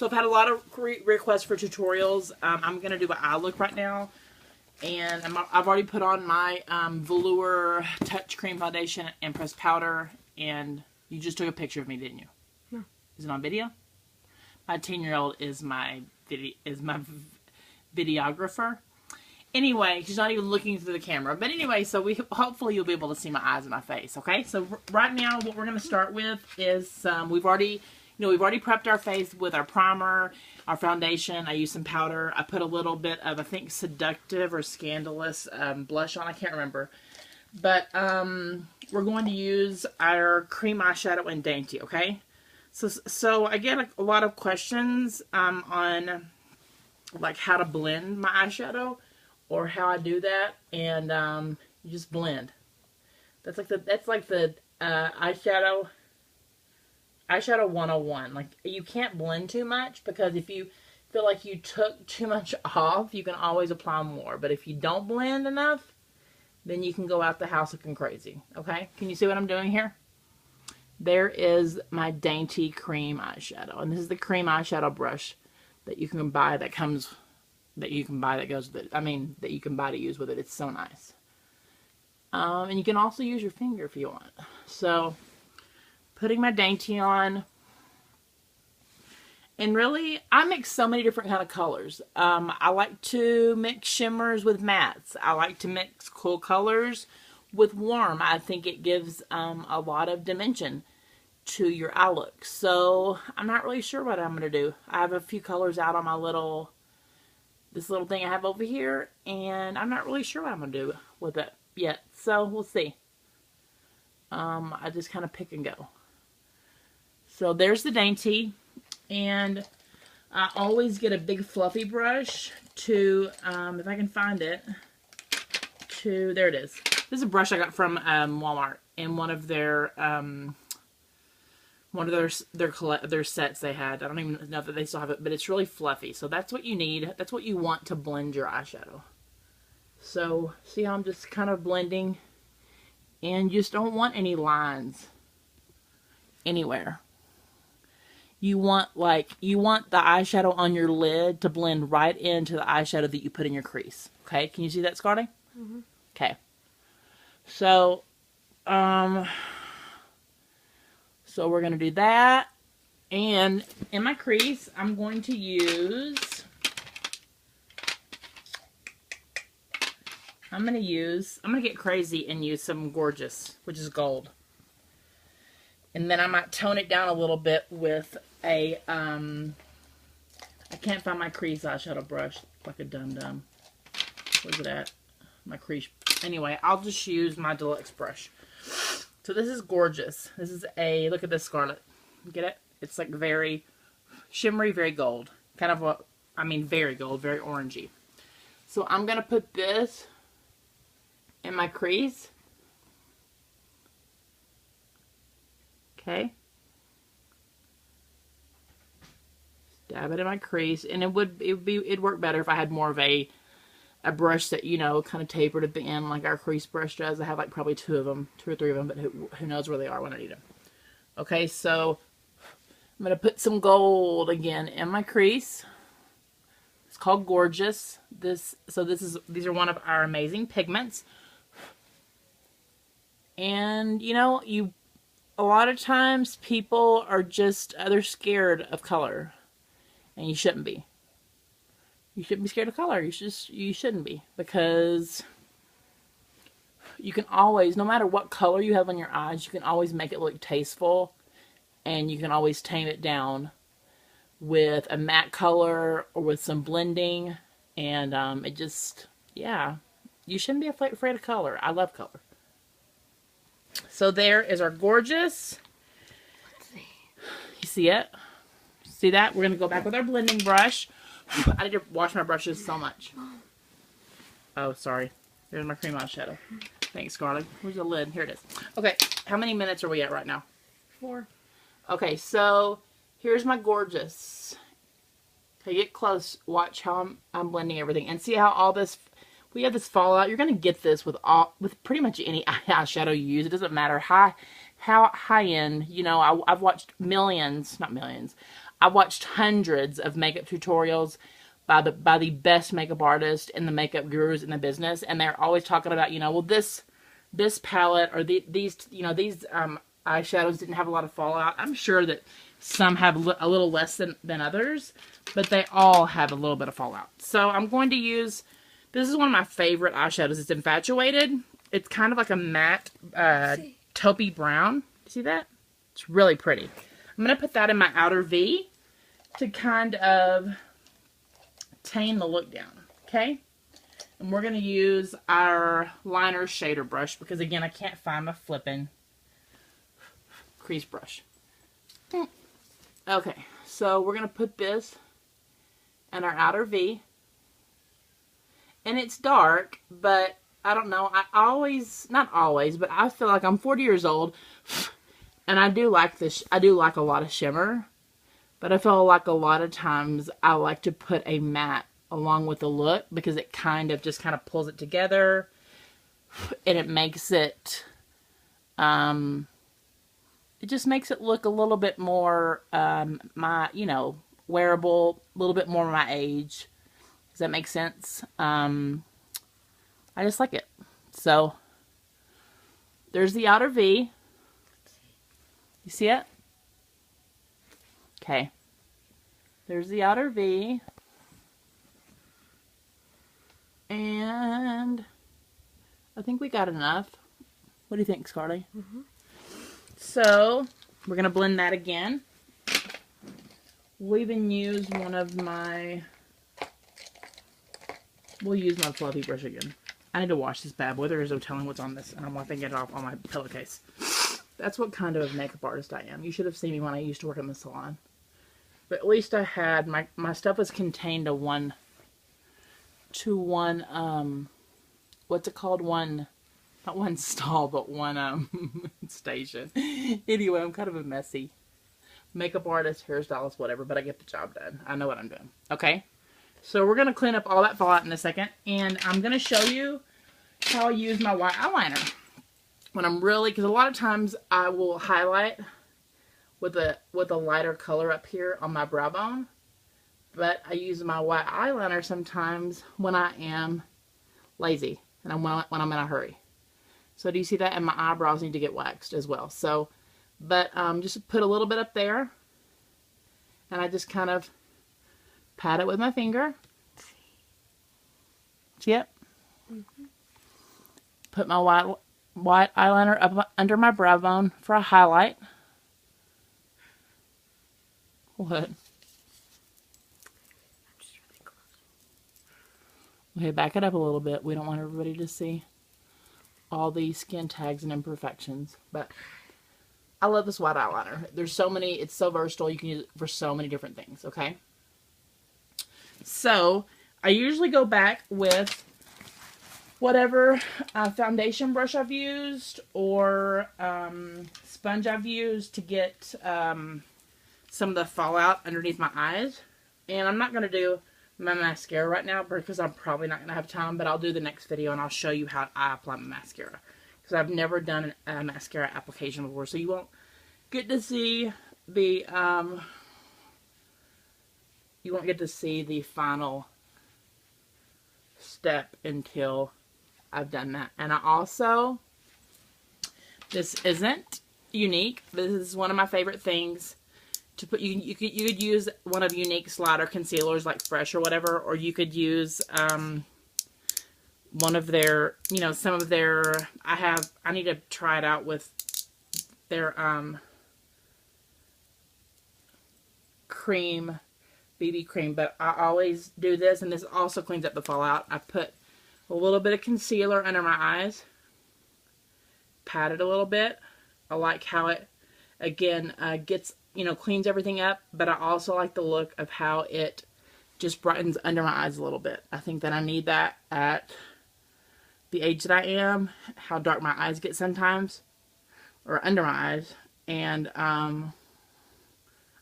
So I've had a lot of requests for tutorials. I'm going to do an eye look right now. And I've already put on my Velour Touch Cream Foundation and pressed powder. And you just took a picture of me, didn't you? No. Is it on video? My 10-year-old is my videographer. Anyway, she's not even looking through the camera. But anyway, so hopefully you'll be able to see my eyes and my face, okay? So right now, what we're going to start with is we've already prepped our face with our primer, our foundation. I used some powder. I put a little bit of, I think, Seductive or Scandalous blush on. I can't remember. But we're going to use our cream eyeshadow in Dainty, okay? So I get a lot of questions on like how to blend my eyeshadow or how I do that, and you just blend. That's like the eyeshadow 101. Like, you can't blend too much, because if you feel like you took too much off, you can always apply more. But if you don't blend enough, then you can go out the house looking crazy. Okay? Can you see what I'm doing here? There is my Dainty cream eyeshadow, and this is the cream eyeshadow brush that you can buy that goes with it. I mean, that you can buy to use with it. It's so nice. And you can also use your finger if you want. So, putting my Dainty on. And really, I mix so many different kind of colors. I like to mix shimmers with mattes. I like to mix cool colors with warm. I think it gives a lot of dimension to your eye look. So, I'm not really sure what I'm going to do. I have a few colors out on my this little thing I have over here, and I'm not really sure what I'm going to do with it yet. So, we'll see. I just kind of pick and go. So, there's the Dainty, and I always get a big fluffy brush to, if I can find it, there it is. This is a brush I got from Walmart in one of their sets they had. I don't even know that they still have it, but it's really fluffy. So that's what you need. That's what you want to blend your eyeshadow. So see how I'm just kind of blending, and you just don't want any lines anywhere. You want the eyeshadow on your lid to blend right into the eyeshadow that you put in your crease. Okay, can you see that, Scotty? Mm-hmm. Okay. So, so we're going to do that. And in my crease, I'm going to get crazy and use some Gorgeous, which is gold. And then I might tone it down a little bit with a, I can't find my crease eyeshadow brush, like a dum-dum. Where's it at? My crease. Anyway, I'll just use my deluxe brush. So this is Gorgeous. This is look at this, Scarlet. Get it? It's like very shimmery, very gold. Kind of very gold, very orangey. So I'm going to put this in my crease. Okay. Dab it in my crease. And it'd work better if I had more of a brush that, kind of tapered at the end like our crease brush does. I have like probably two or three of them, but who knows where they are when I need them. Okay, so I'm going to put some gold again in my crease. It's called Gorgeous. These are one of our amazing pigments. And, a lot of times people are they're scared of color. And you shouldn't be. You shouldn't be scared of color. You shouldn't be. Because you can always, no matter what color you have on your eyes, you can always make it look tasteful. And you can always tame it down with a matte color or with some blending. And you shouldn't be afraid of color. I love color. So there is our Gorgeous. Let's see. You see it? See that? We're going to go back with our blending brush. I need to wash my brushes so much. Oh, sorry. There's my cream eyeshadow. Thanks, Scarlett. Where's the lid? Here it is. Okay, how many minutes are we at right now? 4. Okay, so here's my Gorgeous. Okay, get close. Watch how I'm blending everything. And see how all this... We have this fallout. You're going to get this with pretty much any eyeshadow you use. It doesn't matter how high end. I've watched not millions. I've watched hundreds of makeup tutorials by the best makeup artists and the makeup gurus in the business, and they're always talking about, well, this palette or these eyeshadows didn't have a lot of fallout. I'm sure that some have a little less than others, but they all have a little bit of fallout. So I'm going to use, this is one of my favorite eyeshadows. It's Infatuated. It's kind of like a matte taupey brown. See that? It's really pretty. I'm going to put that in my outer V to kind of tame the look down. Okay? And we're going to use our liner shader brush because, again, I can't find my flipping crease brush. Okay, so we're going to put this in our outer V. And it's dark, but I don't know. I always, not always, but I feel like I'm 40 years old. And I do like this. I do like a lot of shimmer. But I feel like a lot of times I like to put a matte along with the look because it kind of pulls it together. And it makes it, it just makes it look a little bit more, wearable, a little bit more my age. Does that make sense? I just like it. So, there's the outer V. You see it? Okay. There's the outer V. And I think we got enough. What do you think, Scarlett? Mm-hmm. So, we're going to blend that again. We'll even use we'll use my fluffy brush again. I need to wash this bad boy. There is no telling what's on this, and I'm wiping it off on my pillowcase. That's what kind of makeup artist I am. You should have seen me when I used to work in the salon. But at least I had, my stuff was contained to one, what's it called? Not one stall, but one, station. Anyway, I'm kind of a messy makeup artist, hairstylist, whatever, but I get the job done. I know what I'm doing. Okay? So we're going to clean up all that fallout in a second, and I'm going to show you how I use my white eyeliner. When I'm really, because a lot of times I will highlight with a lighter color up here on my brow bone, but I use my white eyeliner sometimes when I am lazy and when I'm in a hurry. So do you see that? And my eyebrows need to get waxed as well. So, but just put a little bit up there, and I just kind of pat it with my finger. See it? Mm-hmm. Put my white eyeliner up under my brow bone for a highlight. What? I'm just really close. Okay, back it up a little bit. We don't want everybody to see all these skin tags and imperfections. But I love this white eyeliner. There's so many, it's so versatile. You can use it for so many different things, okay? So, I usually go back with whatever foundation brush I've used or sponge I've used to get some of the fallout underneath my eyes. And I'm not going to do my mascara right now because I'm probably not going to have time, but I'll do the next video and I'll show you how I apply my mascara. Because I've never done a mascara application before, so you won't get to see the, you won't get to see the final step until I've done that. And I also, this isn't Younique. This is one of my favorite things to put. You could use one of Younique's lighter concealers like Fresh or whatever, or you could use one of their, some of their, I need to try it out with their cream, BB cream, but I always do this, and this also cleans up the fallout. I put a little bit of concealer under my eyes, pat it a little bit. I like how it, again, gets, cleans everything up, but I also like the look of how it just brightens under my eyes a little bit. I think that I need that at the age that I am, how dark my eyes get sometimes, or under my eyes, and I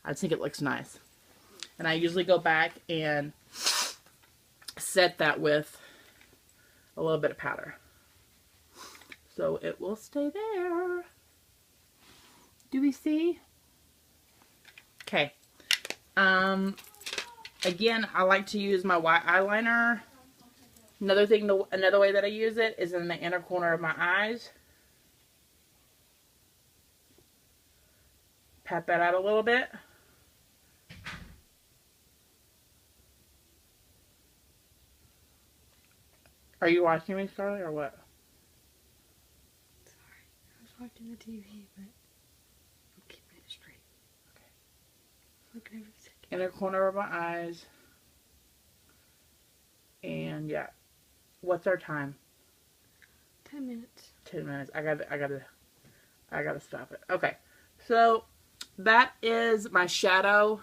just think it looks nice. And I usually go back and set that with a little bit of powder. So it will stay there. Do we see? Okay. Again, I like to use my white eyeliner. Another way that I use it is in the inner corner of my eyes. Pat that out a little bit. Are you watching me, Scarlett, or what? Sorry, I was watching the TV, but I'm keeping it straight. Okay. Looking every second. Inner corner of my eyes. And yeah. What's our time? 10 minutes. 10 minutes. I gotta stop it. Okay. So that is my shadow.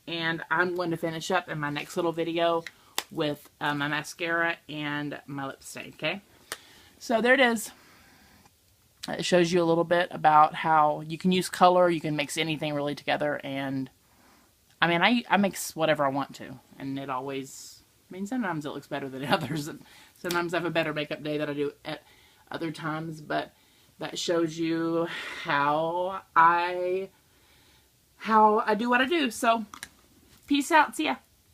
And I'm going to finish up in my next little video with my mascara and my lipstick, okay? So there it is. It shows you a little bit about how you can use color, you can mix anything really together, and I mean, I mix whatever I want to, and it always, I mean, sometimes it looks better than others, and sometimes I have a better makeup day than I do at other times, but that shows you how I do what I do. So, peace out, see ya.